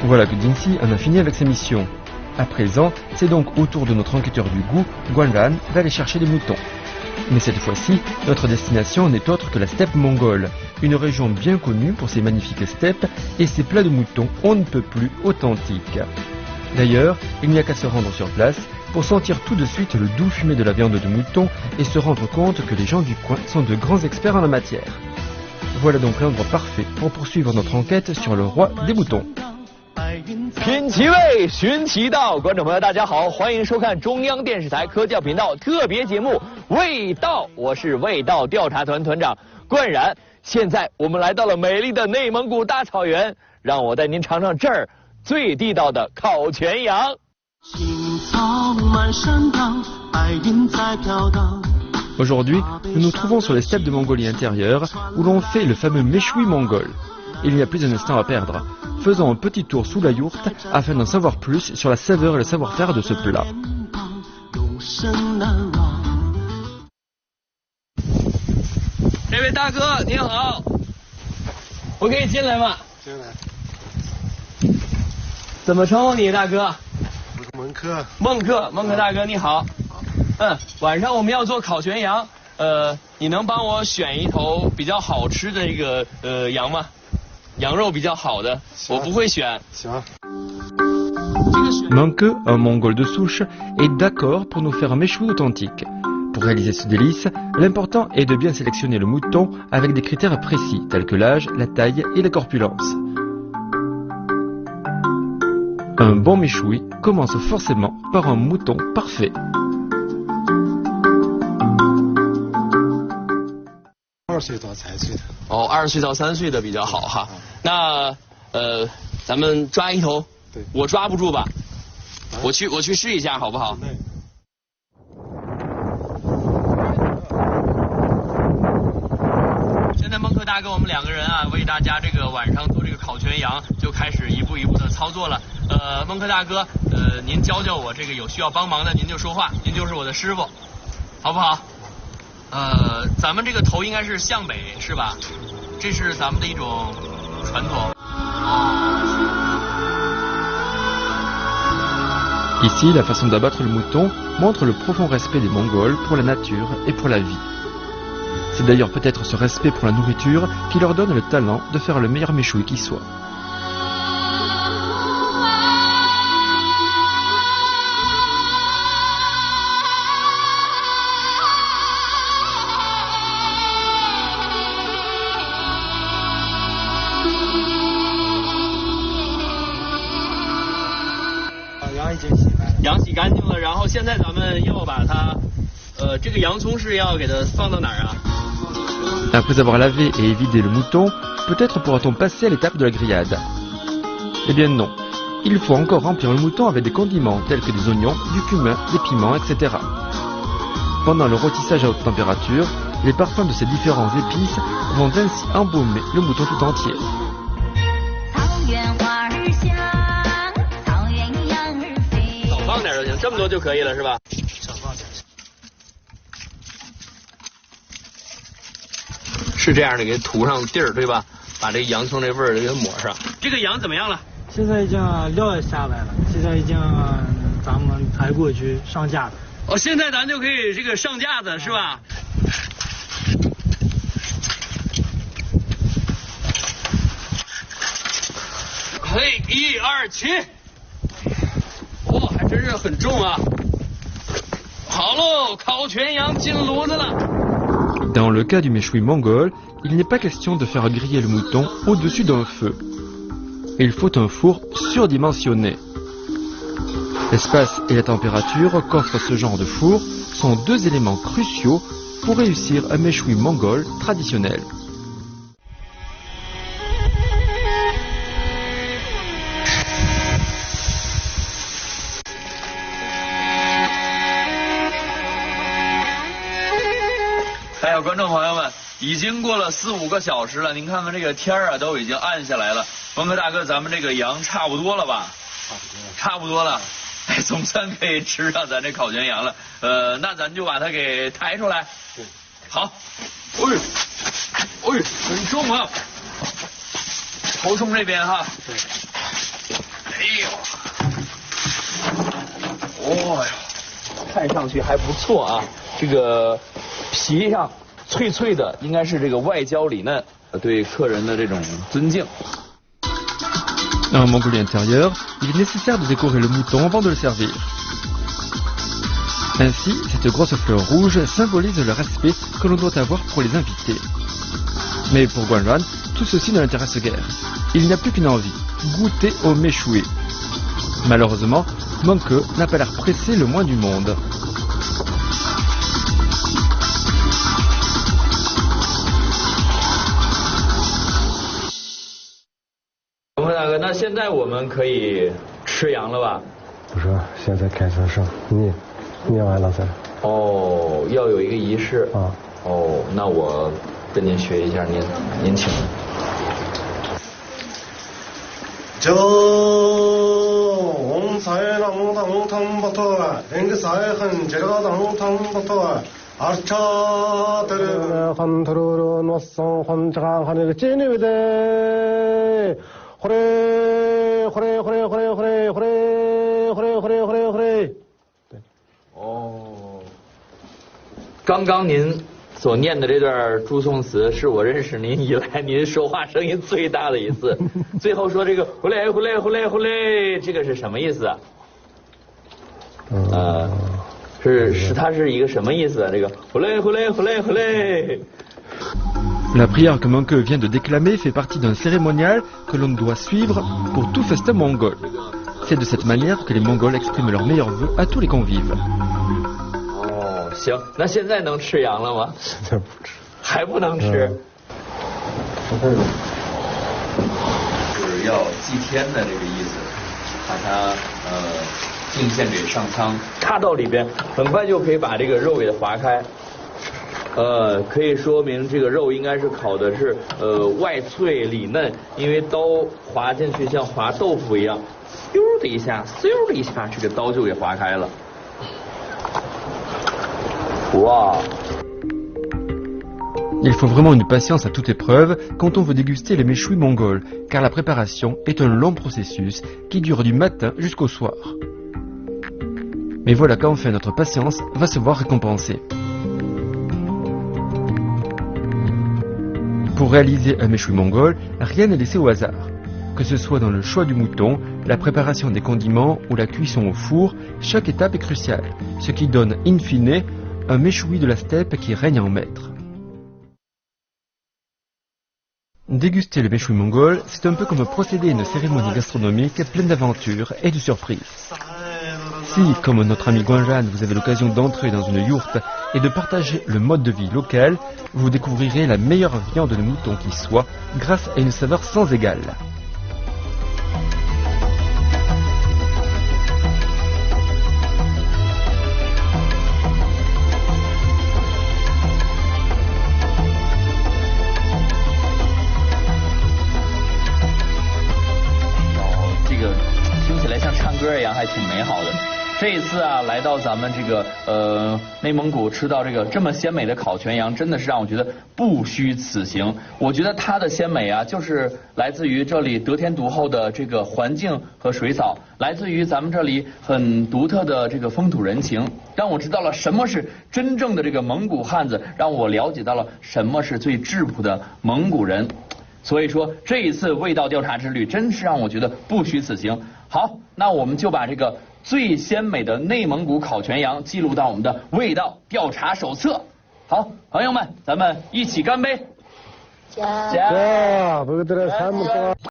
Voilà que Jinxi en a fini avec sa mission. À présent, c'est donc au tour de notre enquêteur du goût, Guanlan, d'aller chercher les moutons. Mais cette fois-ci, notre destination n'est autre que la steppe mongole, une région bien connue pour ses magnifiques steppes et ses plats de moutons on ne peut plus authentiques. D'ailleurs, il n'y a qu'à se rendre sur place pour sentir tout de suite le doux fumet de la viande de mouton et se rendre compte que les gens du coin sont de grands experts en la matière. Voilà donc l'endroit parfait pour poursuivre notre enquête sur le roi des moutons. 品其味，寻其道。观众朋友，大家好，欢迎收看中央电视台科教频道特别节目《味道》，我是味道调查团团长冠然。现在我们来到了美丽的内蒙古大草原，让我带您尝尝这儿最地道的烤全羊。青草满山岗，白云在飘荡。 Aujourd'hui, nous nous trouvons sur les steppes de Mongolie intérieure où l'on fait le fameux méchoui mongol. Il n'y a plus d'un instant à perdre. Faisons un petit tour sous la yourte afin d'en savoir plus sur la saveur et le savoir-faire de ce plat. 这位大哥您好，我可以进来吗？进来。怎么称呼你，大哥？我是蒙克。孟克大哥你好。晚上我们要做烤全羊，你能帮我选一头比较好吃的这个羊吗？羊肉比较好的，我不会选。行。 Manke, un mongol de souche, est d'accord pour nous faire un méchoui authentique. Pour réaliser ce délice, l'important est de bien sélectionner le mouton avec des critères précis tels que l'âge, la taille et la corpulence. Un bon méchoui commence forcément par un mouton parfait. 2岁到3岁的。哦，2岁到3岁的比较好哈。那咱们抓一头。对。我抓不住吧？我去试一下好不好？现在孟克大哥我们2个人啊，为大家这个晚上做这个烤全羊就开始一步一步的操作了。孟克大哥，您教教我，这个有需要帮忙的您就说话，您就是我的师傅，好不好？ 咱们这个头应该是向北，是吧？这是咱们的一种传统。Ici, la façon d'abattre le mouton montre le profond respect des Mongols pour la nature et pour la vie. C'est d'ailleurs peut-être ce respect pour la nourriture qui leur donne le talent de faire le meilleur méchoui qui soit. Après avoir lavé et évidé le mouton, peut-être pourra-t-on passer à l'étape de la grillade. Eh bien non, il faut encore remplir le mouton avec des condiments tels que des oignons, du cumin, des piments, etc. Pendant le rôtissage à haute température, les parfums de ces différents épices vont ainsi embaumer le mouton tout entier. C'est 这样的，给涂上地儿，对吧？把这洋葱这味儿给抹上。这个羊怎么样了？现在已经料也下来了，现在已经咱们抬过去上架了。哦，现在咱就可以这个上架子是吧？嘿，1、2，起！哇，还真是很重啊！好喽，烤全羊进炉子了。 Dans le cas du méchoui mongol, il n'est pas question de faire griller le mouton au-dessus d'un feu. Il faut un four surdimensionné. L'espace et la température qu'offre ce genre de four sont 2 éléments cruciaux pour réussir un méchoui mongol traditionnel. 观众朋友们，已经过了4、5个小时了，您看看这个天啊，都已经暗下来了。孟克大哥，咱们这个羊差不多了吧？差不多了，哎，总算可以吃上咱这烤全羊了。那咱就把它给抬出来。对，好。很重啊，头冲这边哈。对。哦哟，看上去还不错啊，这个皮上脆脆的，应该是这个外焦里嫩，对客人的这种尊敬。En Mongolie intérieure, il est nécessaire de décorer le mouton avant de le servir. Ainsi, cette grosse fleur rouge symbolise le respect que l'on doit avoir pour les invités. Mais pour Guanran, tout ceci ne l'intéresse guère. Il n'y a plus qu'une envie, goûter au méchoui. Malheureusement, Monke n'a pas l'air pressé le moins du monde. 文大哥，那现在我们可以吃羊了吧？不是，现在开始上念完了再。哦，要有一个仪式啊。哦，那我跟您学一下，您请。홍사이랑당탕부터 랭기사이한 제라당탕부터 아르차들은 한트르르 노성 혼자가 하늘 찐이베데 호레 哦，刚刚您所念的这段祝颂词是我认识您以来您说话声音最大的一次。最后说这个呼嘞呼嘞呼嘞呼嘞，这个是什么意思啊？它是一个什么意思啊？这个呼嘞呼嘞呼嘞呼嘞。La prière que Monke vient de déclamer fait partie d'un cérémonial que l'on doit suivre pour tout festin mongol. C'est de cette manière que les Mongols expriment leurs meilleurs vœux à tous les convives. 哦，行，那现在能吃羊了吗？现在不吃，还不能吃。是要祭天的这个意思，把它敬献给上苍。插到里边，很快就可以把这个肉给它划开。可以说明这个肉应该是烤的是外脆里嫩，因为刀划进去像划豆腐一样，咻的一下，嗖的一下，这个刀就给划开了。哇！ Il faut vraiment une patience à toute épreuve quand on veut déguster les méchouis mongols, car la préparation est un long processus qui dure du matin jusqu'au soir. Mais voilà qu'enfin notre patience va se voir récompensée. Pour réaliser un méchoui mongol, rien n'est laissé au hasard. Que ce soit dans le choix du mouton, la préparation des condiments ou la cuisson au four, chaque étape est cruciale, ce qui donne in fine un méchoui de la steppe qui règne en maître. Déguster le méchoui mongol, c'est un peu comme procéder à une cérémonie gastronomique pleine d'aventures et de surprises. Si, comme notre ami Guanran, vous avez l'occasion d'entrer dans une yourte et de partager le mode de vie local, vous découvrirez la meilleure viande de mouton qui soit, grâce à une saveur sans égale. Oh, 听起来像唱歌一样，还挺美好的。这一次啊，来到咱们这个内蒙古，吃到这个这么鲜美的烤全羊，真的是让我觉得不虚此行。我觉得它的鲜美啊，就是来自于这里得天独厚的这个环境和水草，来自于咱们这里很独特的这个风土人情，让我知道了什么是真正的这个蒙古汉子，让我了解到了什么是最质朴的蒙古人。所以说这一次味道调查之旅，真是让我觉得不虚此行。好，那我们就把这个最鲜美的内蒙古烤全羊记录到我们的味道调查手册。好，朋友们，咱们一起干杯！加！